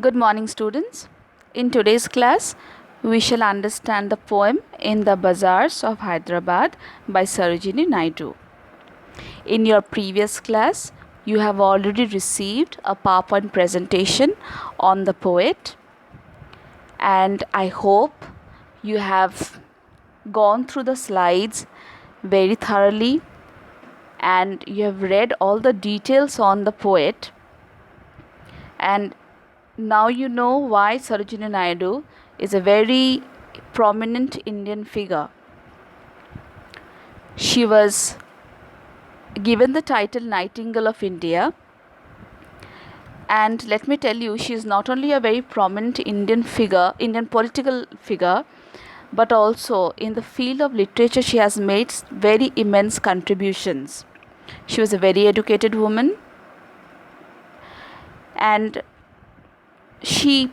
Good morning, students. In today's class, we shall understand the poem In the Bazaars of Hyderabad by Sarojini Naidu. In your previous class, you have already received a PowerPoint presentation on the poet, and I hope you have gone through the slides very thoroughly and you have read all the details on the poet. And now you know why Sarojini Naidu is a very prominent Indian figure. She was given the title Nightingale of India, and let me tell you, she is not only a very prominent Indian political figure, but also in the field of literature she has made very immense contributions. She was a very educated woman, and she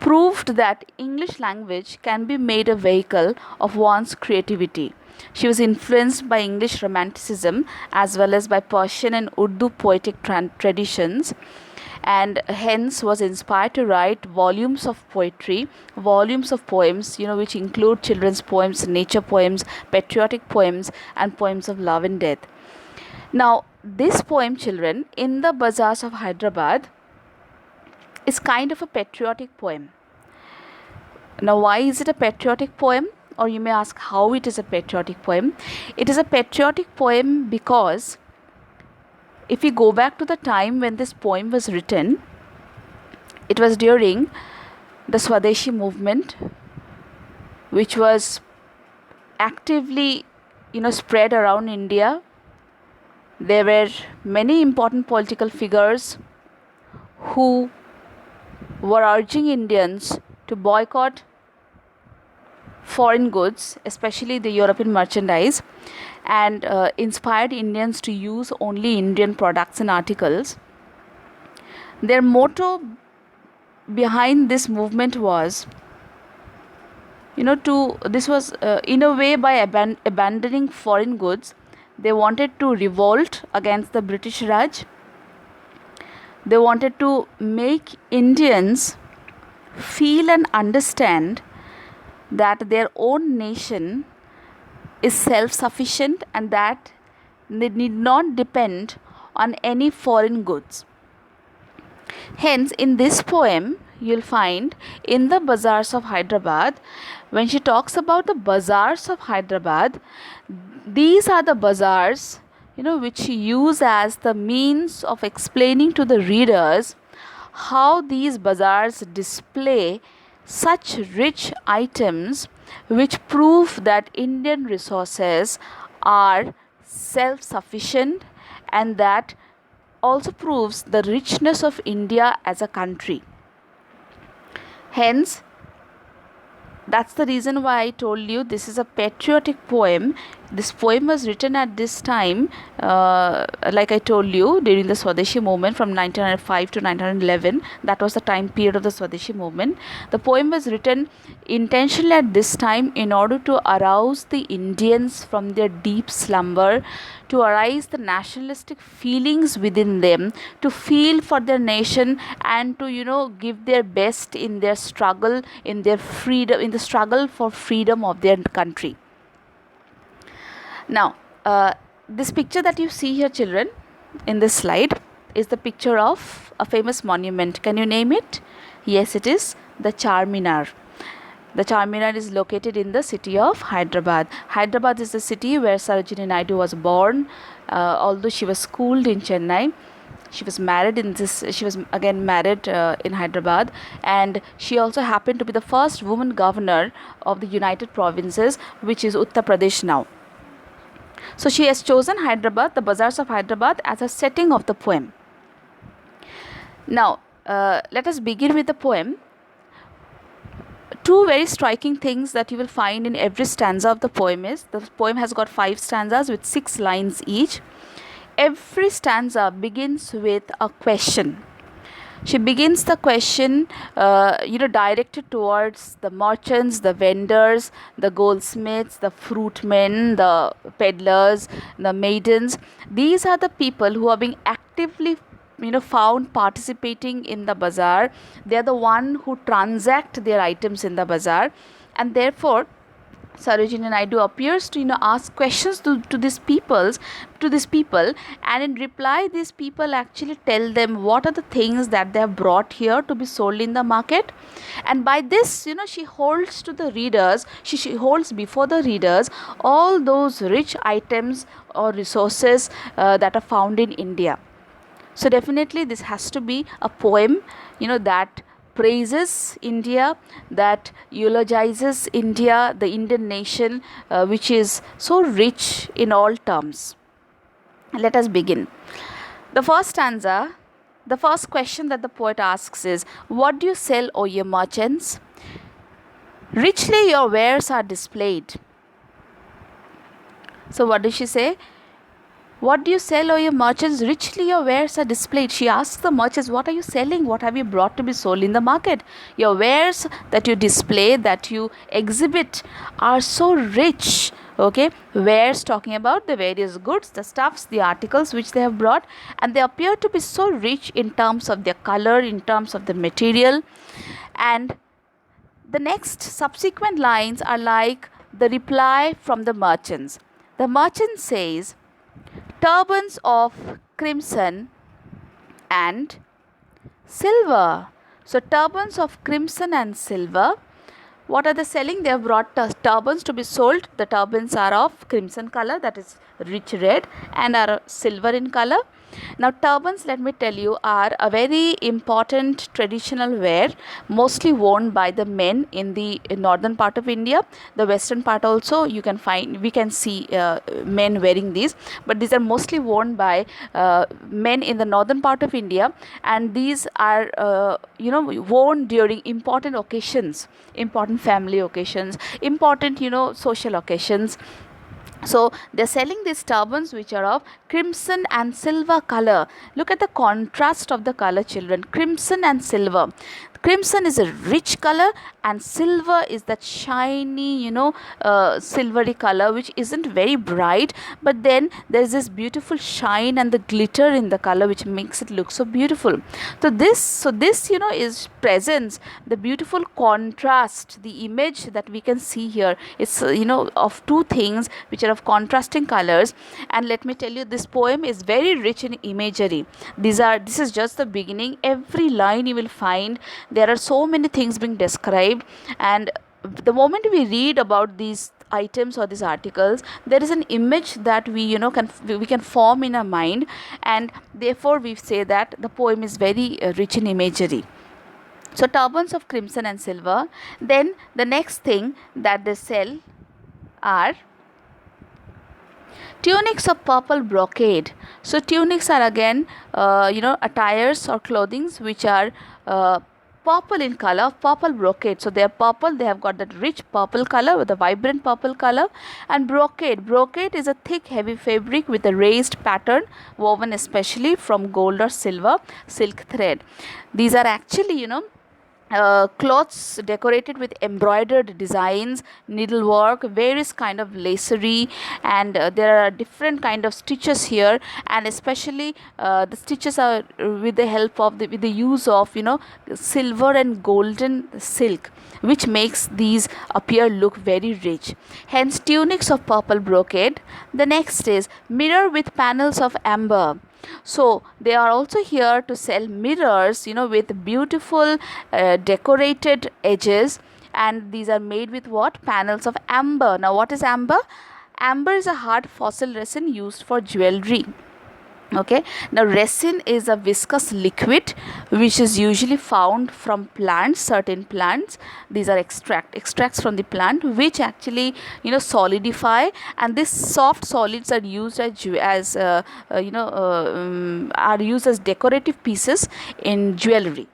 proved that English language can be made a vehicle of one's creativity. She was influenced by English Romanticism as well as by Persian and Urdu poetic traditions, and hence was inspired to write volumes of poetry, volumes of poems, which include children's poems, nature poems, patriotic poems, and poems of love and death. Now, this poem, children, In the Bazaars of Hyderabad, is kind of a patriotic poem. Now, why is it a patriotic poem? Or you may ask how it is a patriotic poem. It is a patriotic poem because if we go back to the time when this poem was written, it was during the Swadeshi movement, which was actively, spread around India. There were many important political figures who were urging Indians to boycott foreign goods, especially the European merchandise, and inspired Indians to use only Indian products and articles. Their motto behind this movement was, in a way, by abandoning foreign goods, they wanted to revolt against the British Raj. They wanted to make Indians feel and understand that their own nation is self-sufficient and that they need not depend on any foreign goods. Hence, in this poem, you'll find In the Bazaars of Hyderabad, when she talks about the bazaars of Hyderabad, these are the bazaars which she used as the means of explaining to the readers how these bazaars display such rich items which prove that Indian resources are self-sufficient, and that also proves the richness of India as a country. Hence, that's the reason why I told you this is a patriotic poem. This poem was written at this time, like I told you, during the Swadeshi movement from 1905 to 1911. That was the time period of the Swadeshi movement. The poem was written intentionally at this time in order to arouse the Indians from their deep slumber, to arise the nationalistic feelings within them, to feel for their nation, and to give their best in their struggle, in their freedom, in the struggle for freedom of their country. Now, this picture that you see here, children, in this slide is the picture of a famous monument. Can you name it? Yes, it is the Charminar. The Charminar is located in the city of Hyderabad. Hyderabad is the city where Sarojini Naidu was born. Although she was schooled in Chennai, she was married in Hyderabad, and she also happened to be the first woman governor of the United Provinces, which is Uttar Pradesh now. So she has chosen Hyderabad, the Bazaars of Hyderabad, as a setting of the poem. Now, let us begin with the poem. Two very striking things that you will find in every stanza of the poem is, the poem has got 5 stanzas with 6 lines each. Every stanza begins with a question. She begins the question, directed towards the merchants, the vendors, the goldsmiths, the fruitmen, the peddlers, the maidens. These are the people who are being actively found participating in the bazaar. They are the one who transact their items in the bazaar, and therefore Sarojini Naidu appears to ask questions to these people, and in reply these people actually tell them what are the things that they have brought here to be sold in the market. And by this, she holds to the readers, she holds before the readers all those rich items or resources that are found in India. So definitely this has to be a poem, that praises India, that eulogizes India, the Indian nation, which is so rich in all terms. Let us begin. The first stanza, the first question that the poet asks is, what do you sell, O ye merchants? Richly your wares are displayed. So what does she say? What do you sell, O ye merchants? Richly your wares are displayed. She asks the merchants, what are you selling? What have you brought to be sold in the market? Your wares that you display, that you exhibit, are so rich. Okay, wares talking about the various goods, the stuffs, the articles which they have brought, and they appear to be so rich in terms of their color, in terms of the material. And the next subsequent lines are like the reply from the merchants. The merchant says, turbans of crimson and silver. So turbans of crimson and silver. What are they selling? They have brought turbans to be sold. The turbans are of crimson color, that is rich red, and are silver in color. Now turbans, let me tell you, are a very important traditional wear, mostly worn by the men in the northern part of India. The western part also we can see men wearing these, but these are mostly worn by men in the northern part of India, and these are worn during important occasions, important family occasions, important social occasions. So they're selling these turbans which are of crimson and silver color. Look at the contrast of the color, children. Crimson and silver. Crimson is a rich color and silver is that shiny, silvery color which isn't very bright, but then there's this beautiful shine and the glitter in the color which makes it look so beautiful. So this is presents the beautiful contrast, the image that we can see here. It's of two things which are of contrasting colors. And let me tell you, this poem is very rich in imagery. This is just the beginning. Every line you will find there are so many things being described, and the moment we read about these items or these articles, there is an image that we can form in our mind, and therefore we say that the poem is very rich in imagery. So turbans of crimson and silver. Then the next thing that they sell are tunics of purple brocade. So tunics are again attires or clothings which are purple in color, purple brocade. So they are purple, they have got that rich purple color with a vibrant purple color. And brocade is a thick heavy fabric with a raised pattern woven especially from gold or silver silk thread. These are actually cloths decorated with embroidered designs, needlework, various kind of lacery, and there are different kind of stitches here, and especially the stitches are with the help of with the use of silver and golden silk, which makes these appear look very rich. Hence tunics of purple brocade. The next is mirror with panels of amber. So they are also here to sell mirrors with beautiful decorated edges, and these are made with what? Panels of amber. Now what is amber? Amber is a hard fossil resin used for jewelry. Okay, now resin is a viscous liquid which is usually found from plants, certain plants. These are extracts from the plant which actually solidify, and these soft solids are used as decorative pieces in jewelry.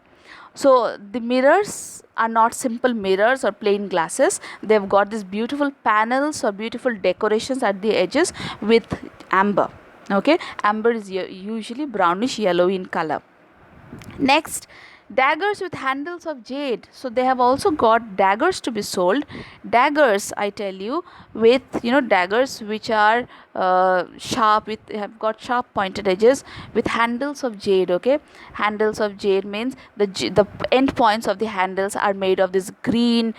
So the mirrors are not simple mirrors or plain glasses. They've got these beautiful panels or beautiful decorations at the edges with amber. Okay, amber is usually brownish yellow in color. Next, Daggers with handles of jade. So they have also got daggers to be sold. Daggers, I tell you, with daggers which are sharp, with have got sharp pointed edges with handles of jade. Okay, handles of jade means the end points of the handles are made of this green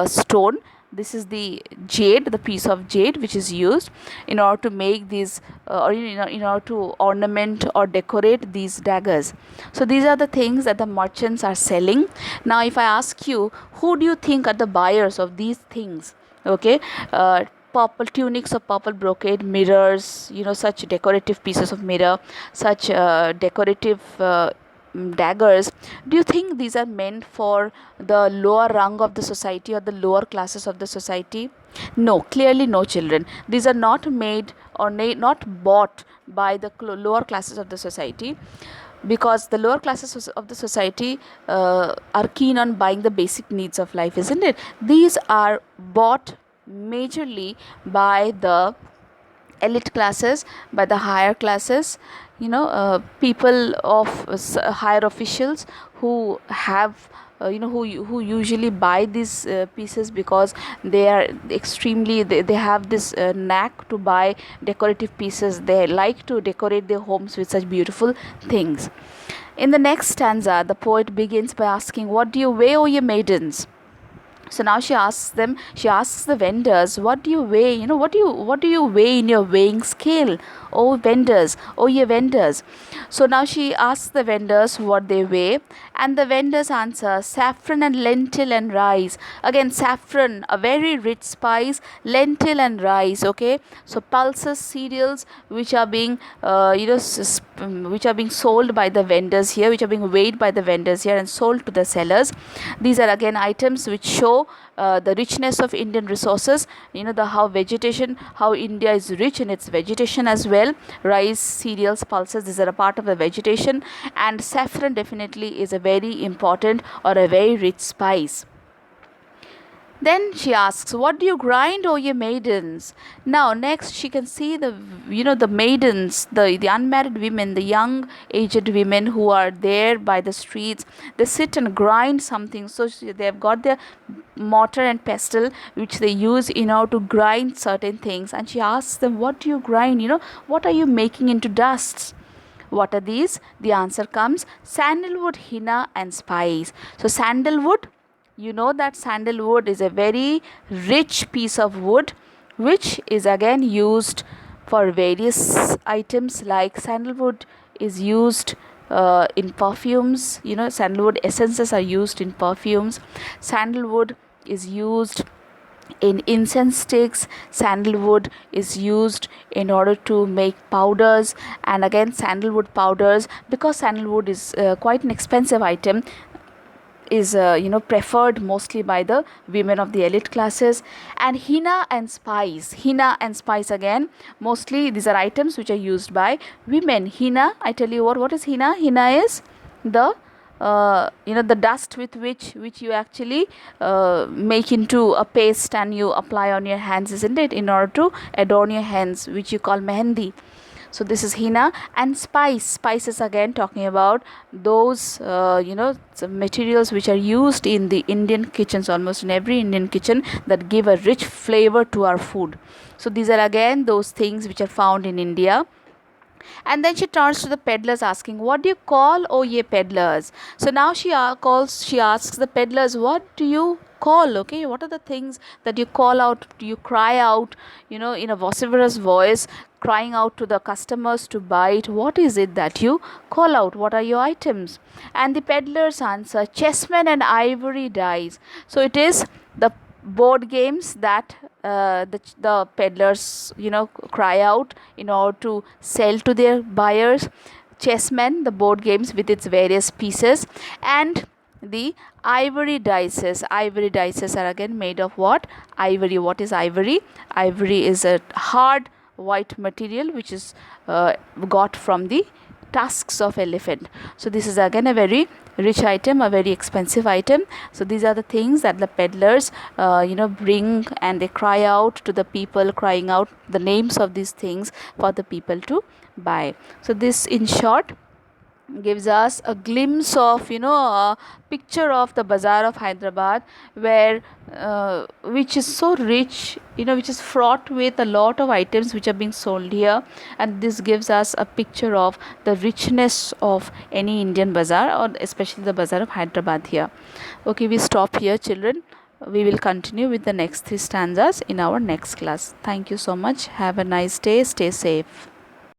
stone. This is the jade, the piece of jade which is used in order to make these or in order to ornament or decorate these daggers. So these are the things that the merchants are selling. Now if I ask you, who do you think are the buyers of these things? Okay, purple tunics of purple brocade, mirrors, such decorative pieces of mirror, such decorative daggers. Do you think these are meant for the lower rung of the society or the lower classes of the society? No, clearly no, children. These are not made or not bought by the lower classes of the society, because the lower classes of the society are keen on buying the basic needs of life, isn't it? These are bought majorly by the elite classes, by the higher classes, people of higher officials who have who usually buy these pieces because they are extremely they have this knack to buy decorative pieces. They like to decorate their homes with such beautiful things. In the next stanza, the poet begins by asking, what do you weigh, O ye maidens? So now she asks the vendors, what do you weigh? What do you weigh in your weighing scale, oh vendors, oh ye vendors? So now she asks the vendors what they weigh, and the vendors answer, saffron and lentil and rice. Again, saffron, a very rich spice, lentil and rice. Okay, so pulses, cereals, which are being which are being sold by the vendors here, which are being weighed by the vendors here and sold to the sellers. These are again items which show the richness of Indian resources. How India is rich in its vegetation as well. Rice, cereals, pulses, these are a part of the vegetation, and saffron definitely is a very important or a very rich spice. Then she asks, what do you grind, O ye maidens? Now next she can see the maidens, the unmarried women, the young aged women who are there by the streets. They sit and grind something. So they have got their mortar and pestle which they use in order to grind certain things. And she asks them, what do you grind? What are you making into dusts? What are these? The answer comes, sandalwood, henna and spice. So sandalwood, that sandalwood is a very rich piece of wood which is again used for various items. Like sandalwood is used in perfumes. Sandalwood essences are used in perfumes. Sandalwood is used in incense sticks. Sandalwood is used in order to make powders, and again sandalwood powders, because sandalwood is quite an expensive item, is preferred mostly by the women of the elite classes. And henna and spice, again mostly these are items which are used by women. Henna, I tell you what is henna? Henna is the the dust with which you actually make into a paste and you apply on your hands, isn't it, in order to adorn your hands, which you call mehendi. So this is henna. And spices, again talking about those some materials which are used in the Indian kitchens, almost in every Indian kitchen, that give a rich flavor to our food. So these are again those things which are found in India. And then she turns to the peddlers asking, what do you call, O ye peddlers? So now she asks the peddlers, what do you call? Okay, what are the things that you call out, you cry out, in a vociferous voice, crying out to the customers to buy it? What is it that you call out? What are your items? And the peddlers answer, chessmen and ivory dice. So it is the board games that the peddlers cry out in order to sell to their buyers. Chessmen, the board games with its various pieces, and the ivory dices. Ivory dices are again made of what? Ivory. What is ivory? Ivory is a hard white material which is got from the tusks of elephant. So this is again a very rich item, a very expensive item. So these are the things that the peddlers bring, and they cry out to the people, crying out the names of these things for the people to buy. So this in short gives us a glimpse of, a picture of the bazaar of Hyderabad, where which is so rich, which is fraught with a lot of items which are being sold here. And this gives us a picture of the richness of any Indian bazaar, or especially the bazaar of Hyderabad here. Okay, we stop here, children. We will continue with the next 3 stanzas in our next class. Thank you so much. Have a nice day. Stay safe.